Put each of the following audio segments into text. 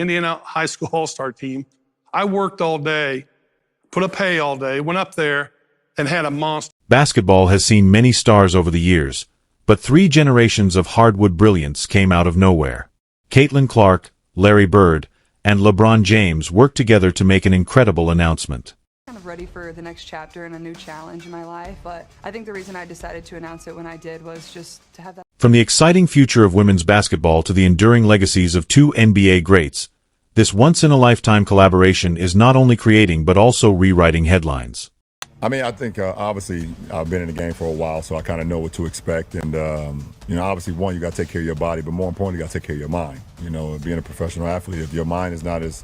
Indiana high school all-star team. I worked all day, put up hay all day, went up there, and had a monster. Basketball has seen many stars over the years, but 3 generations of hardwood brilliance came out of nowhere. Caitlin Clark, Larry Bird, and LeBron James worked together to make an incredible announcement. Kind of ready for the next chapter and a new challenge in my life, but I think the reason I decided to announce it when I did was just to have that. From the exciting future of women's basketball to the enduring legacies of 2 NBA greats, this once-in-a-lifetime collaboration is not only creating but also rewriting headlines. I mean, I think obviously I've been in the game for a while, so I kind of know what to expect. And, obviously, one, you got to take care of your body, but more importantly, you got to take care of your mind. Being a professional athlete, if your mind is not as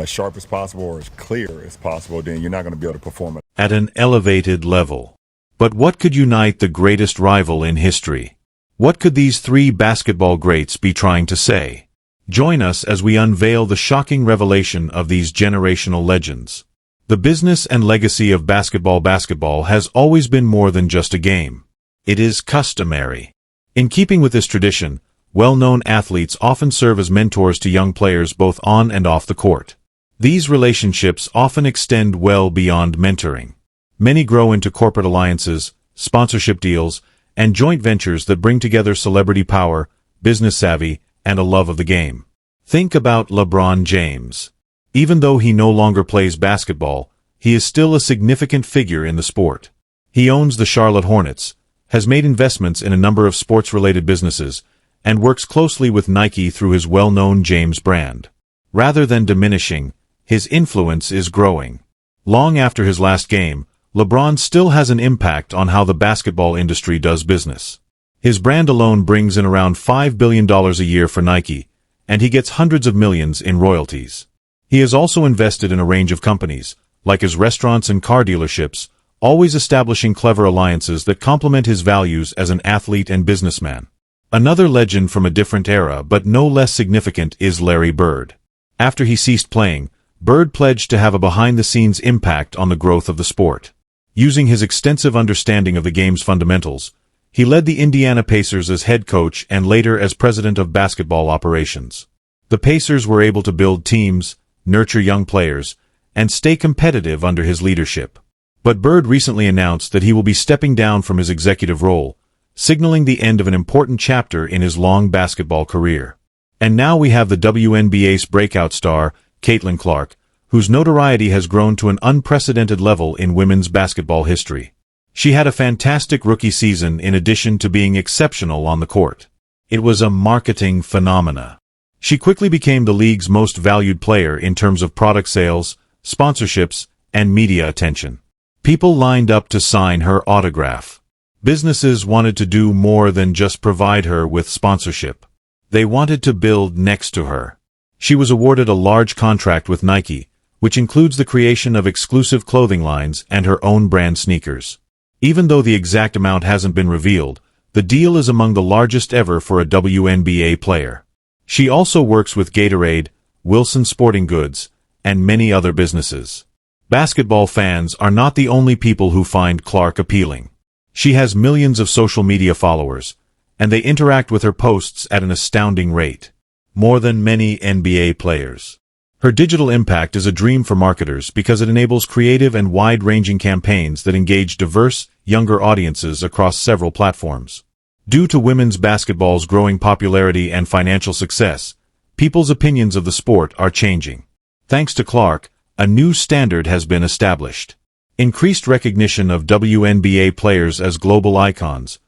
sharp as possible or as clear as possible, then you're not going to be able to perform at an elevated level. But what could unite the greatest rival in history? What could these 3 basketball greats be trying to say? Join us as we unveil the shocking revelation of these generational legends. The business and legacy of basketball has always been more than just a game. It is customary. In keeping with this tradition, well-known athletes often serve as mentors to young players both on and off the court. These relationships often extend well beyond mentoring. Many grow into corporate alliances, sponsorship deals, and joint ventures that bring together celebrity power, business savvy, and a love of the game. Think about LeBron James. Even though he no longer plays basketball, he is still a significant figure in the sport. He owns the Charlotte Hornets, has made investments in a number of sports-related businesses, and works closely with Nike through his well-known James brand. Rather than diminishing, his influence is growing. Long after his last game, LeBron still has an impact on how the basketball industry does business. His brand alone brings in around $5 billion a year for Nike, and he gets hundreds of millions in royalties. He has also invested in a range of companies, like his restaurants and car dealerships, always establishing clever alliances that complement his values as an athlete and businessman. Another legend from a different era but no less significant is Larry Bird. After he ceased playing, Bird pledged to have a behind-the-scenes impact on the growth of the sport. Using his extensive understanding of the game's fundamentals, he led the Indiana Pacers as head coach and later as president of basketball operations. The Pacers were able to build teams, nurture young players, and stay competitive under his leadership. But Bird recently announced that he will be stepping down from his executive role, signaling the end of an important chapter in his long basketball career. And now we have the WNBA's breakout star, Caitlin Clark, whose notoriety has grown to an unprecedented level in women's basketball history. She had a fantastic rookie season in addition to being exceptional on the court. It was a marketing phenomena. She quickly became the league's most valued player in terms of product sales, sponsorships, and media attention. People lined up to sign her autograph. Businesses wanted to do more than just provide her with sponsorship. They wanted to build next to her. She was awarded a large contract with Nike, which includes the creation of exclusive clothing lines and her own brand sneakers. Even though the exact amount hasn't been revealed, the deal is among the largest ever for a WNBA player. She also works with Gatorade, Wilson Sporting Goods, and many other businesses. Basketball fans are not the only people who find Clark appealing. She has millions of social media followers, and they interact with her posts at an astounding rate. More than many NBA players. Her digital impact is a dream for marketers because it enables creative and wide-ranging campaigns that engage diverse, younger audiences across several platforms. Due to women's basketball's growing popularity and financial success, people's opinions of the sport are changing. Thanks to Clark, a new standard has been established. Increased recognition of WNBA players as global icons,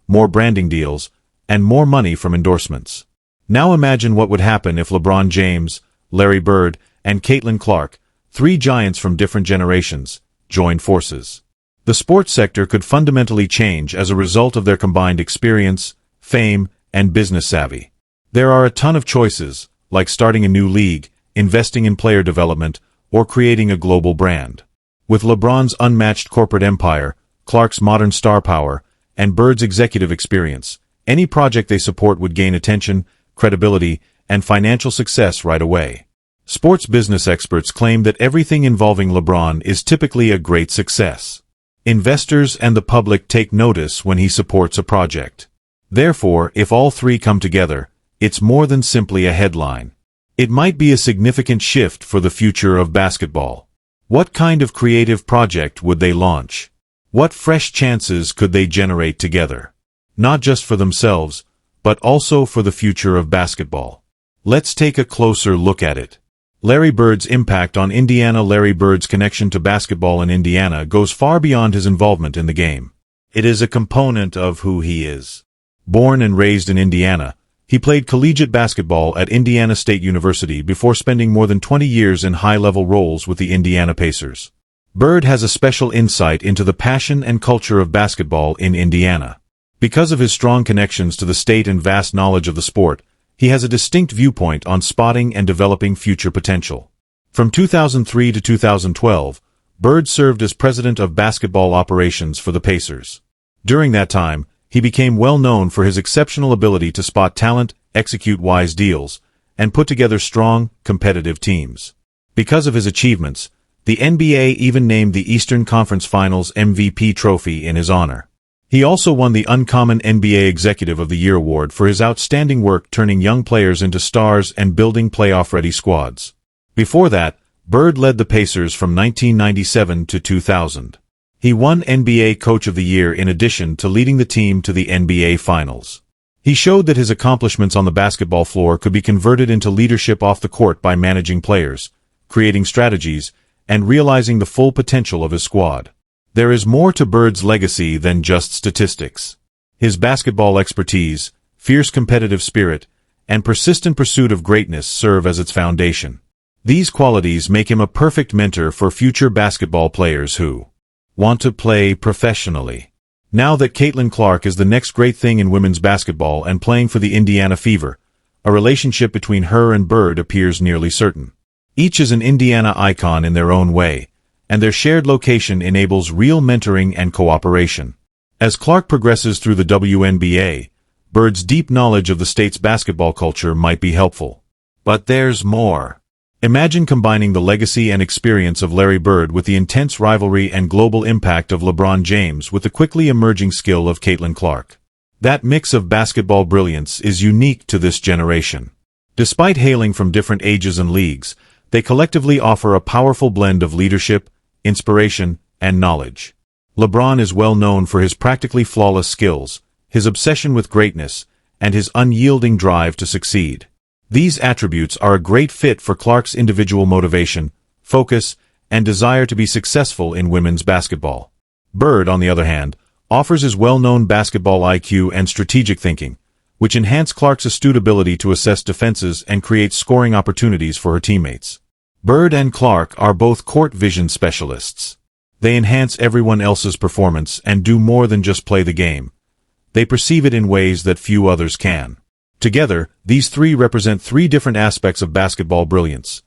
more branding deals, and more money from endorsements. Now imagine what would happen if LeBron James, Larry Bird, and Caitlin Clark, 3 giants from different generations, joined forces. The sports sector could fundamentally change as a result of their combined experience, fame, and business savvy. There are a ton of choices, like starting a new league, investing in player development, or creating a global brand. With LeBron's unmatched corporate empire, Clark's modern star power, and Bird's executive experience, any project they support would gain attention, credibility, and financial success right away. Sports business experts claim that everything involving LeBron is typically a great success. Investors and the public take notice when he supports a project. Therefore, if all 3 come together, it's more than simply a headline. It might be a significant shift for the future of basketball. What kind of creative project would they launch? What fresh chances could they generate together? Not just for themselves, but also for the future of basketball. Let's take a closer look at it. Larry Bird's impact on Indiana. Larry Bird's connection to basketball in Indiana goes far beyond his involvement in the game. It is a component of who he is. Born and raised in Indiana, he played collegiate basketball at Indiana State University before spending more than 20 years in high-level roles with the Indiana Pacers. Bird has a special insight into the passion and culture of basketball in Indiana. Because of his strong connections to the state and vast knowledge of the sport, he has a distinct viewpoint on spotting and developing future potential. From 2003 to 2012, Bird served as president of basketball operations for the Pacers. During that time, he became well known for his exceptional ability to spot talent, execute wise deals, and put together strong, competitive teams. Because of his achievements, the NBA even named the Eastern Conference Finals MVP trophy in his honor. He also won the Uncommon NBA Executive of the Year award for his outstanding work turning young players into stars and building playoff-ready squads. Before that, Bird led the Pacers from 1997 to 2000. He won NBA Coach of the Year in addition to leading the team to the NBA Finals. He showed that his accomplishments on the basketball floor could be converted into leadership off the court by managing players, creating strategies, and realizing the full potential of his squad. There is more to Bird's legacy than just statistics. His basketball expertise, fierce competitive spirit, and persistent pursuit of greatness serve as its foundation. These qualities make him a perfect mentor for future basketball players who want to play professionally. Now that Caitlin Clark is the next great thing in women's basketball and playing for the Indiana Fever, a relationship between her and Bird appears nearly certain. Each is an Indiana icon in their own way, and their shared location enables real mentoring and cooperation. As Clark progresses through the WNBA, Bird's deep knowledge of the state's basketball culture might be helpful. But there's more. Imagine combining the legacy and experience of Larry Bird with the intense rivalry and global impact of LeBron James with the quickly emerging skill of Caitlin Clark. That mix of basketball brilliance is unique to this generation. Despite hailing from different ages and leagues, they collectively offer a powerful blend of leadership, inspiration, and knowledge. LeBron is well known for his practically flawless skills, his obsession with greatness, and his unyielding drive to succeed. These attributes are a great fit for Clark's individual motivation, focus, and desire to be successful in women's basketball. Bird, on the other hand, offers his well-known basketball IQ and strategic thinking, which enhance Clark's astute ability to assess defenses and create scoring opportunities for her teammates. Bird and Clark are both court vision specialists. They enhance everyone else's performance and do more than just play the game. They perceive it in ways that few others can. Together, these three represent three different aspects of basketball brilliance.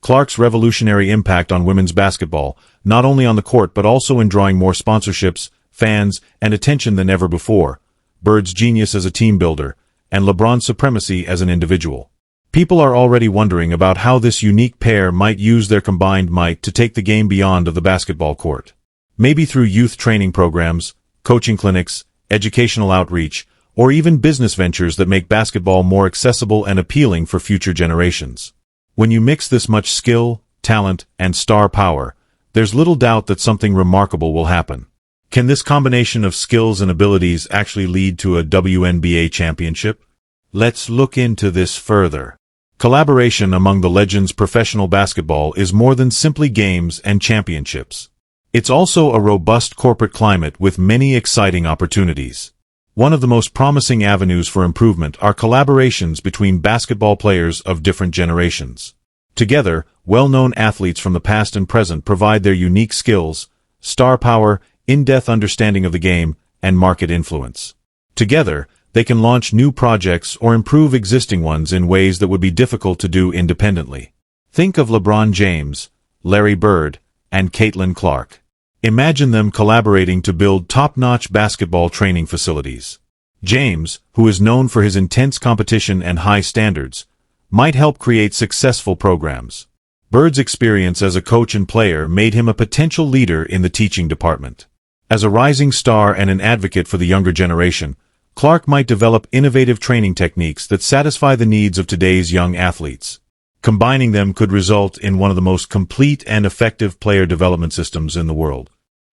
Clark's revolutionary impact on women's basketball, not only on the court but also in drawing more sponsorships, fans, and attention than ever before. Bird's genius as a team builder, and LeBron's supremacy as an individual. People are already wondering about how this unique pair might use their combined might to take the game beyond the basketball court. Maybe through youth training programs, coaching clinics, educational outreach, or even business ventures that make basketball more accessible and appealing for future generations. When you mix this much skill, talent, and star power, there's little doubt that something remarkable will happen. Can this combination of skills and abilities actually lead to a WNBA championship? Let's look into this further. Collaboration among the legends of professional basketball is more than simply games and championships. It's also a robust corporate climate with many exciting opportunities. One of the most promising avenues for improvement are collaborations between basketball players of different generations. Together, well-known athletes from the past and present provide their unique skills, star power, in-depth understanding of the game, and market influence. Together, they can launch new projects or improve existing ones in ways that would be difficult to do independently. Think of LeBron James, Larry Bird, and Caitlin Clark. Imagine them collaborating to build top-notch basketball training facilities. James, who is known for his intense competition and high standards, might help create successful programs. Bird's experience as a coach and player made him a potential leader in the teaching department. As a rising star and an advocate for the younger generation, Clark might develop innovative training techniques that satisfy the needs of today's young athletes. Combining them could result in one of the most complete and effective player development systems in the world.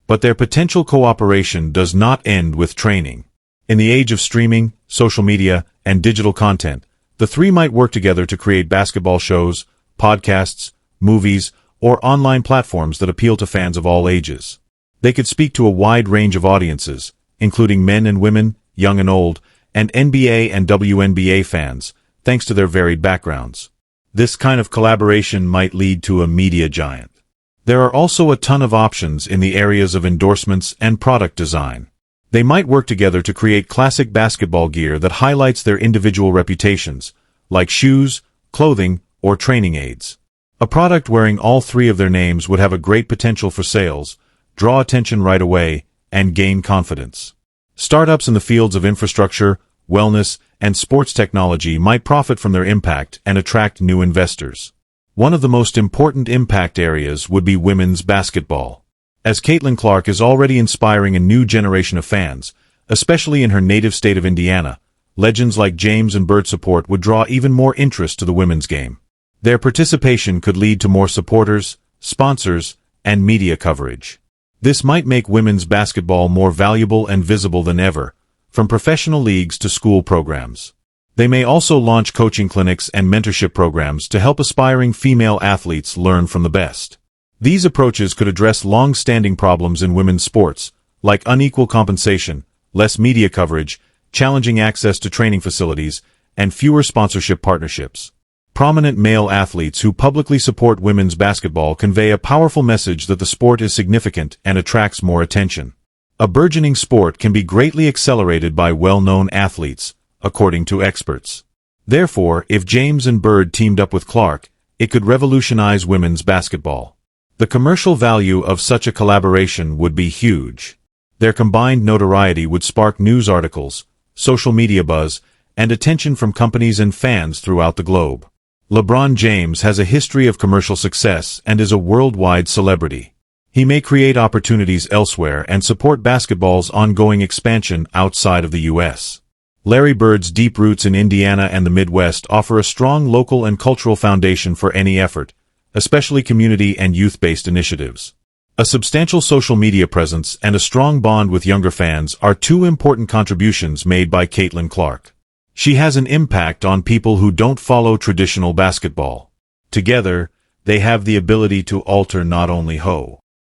But their potential cooperation does not end with training. In the age of streaming, social media, and digital content, the three might work together to create basketball shows, podcasts, movies, or online platforms that appeal to fans of all ages. They could speak to a wide range of audiences, including men and women, young and old, and NBA and WNBA fans, thanks to their varied backgrounds. This kind of collaboration might lead to a media giant. There are also a ton of options in the areas of endorsements and product design. They might work together to create classic basketball gear that highlights their individual reputations, like shoes, clothing, or training aids. A product wearing all three of their names would have a great potential for sales, draw attention right away, and gain confidence. Startups in the fields of infrastructure, wellness, and sports technology might profit from their impact and attract new investors. One of the most important impact areas would be women's basketball. As Caitlin Clark is already inspiring a new generation of fans, especially in her native state of Indiana, legends like James and Bird support would draw even more interest to the women's game. Their participation could lead to more supporters, sponsors, and media coverage. This might make women's basketball more valuable and visible than ever, from professional leagues to school programs. They may also launch coaching clinics and mentorship programs to help aspiring female athletes learn from the best. These approaches could address long-standing problems in women's sports, like unequal compensation, less media coverage, challenging access to training facilities, and fewer sponsorship partnerships. Prominent male athletes who publicly support women's basketball convey a powerful message that the sport is significant and attracts more attention. A burgeoning sport can be greatly accelerated by well-known athletes, according to experts. Therefore, if James and Bird teamed up with Clark, it could revolutionize women's basketball. The commercial value of such a collaboration would be huge. Their combined notoriety would spark news articles, social media buzz, and attention from companies and fans throughout the globe. LeBron James has a history of commercial success and is a worldwide celebrity. He may create opportunities elsewhere and support basketball's ongoing expansion outside of the U.S. Larry Bird's deep roots in Indiana and the Midwest offer a strong local and cultural foundation for any effort, especially community and youth-based initiatives. A substantial social media presence and a strong bond with younger fans are two important contributions made by Caitlin Clark. She has an impact on people who don't follow traditional basketball. Together, they have the ability to alter not only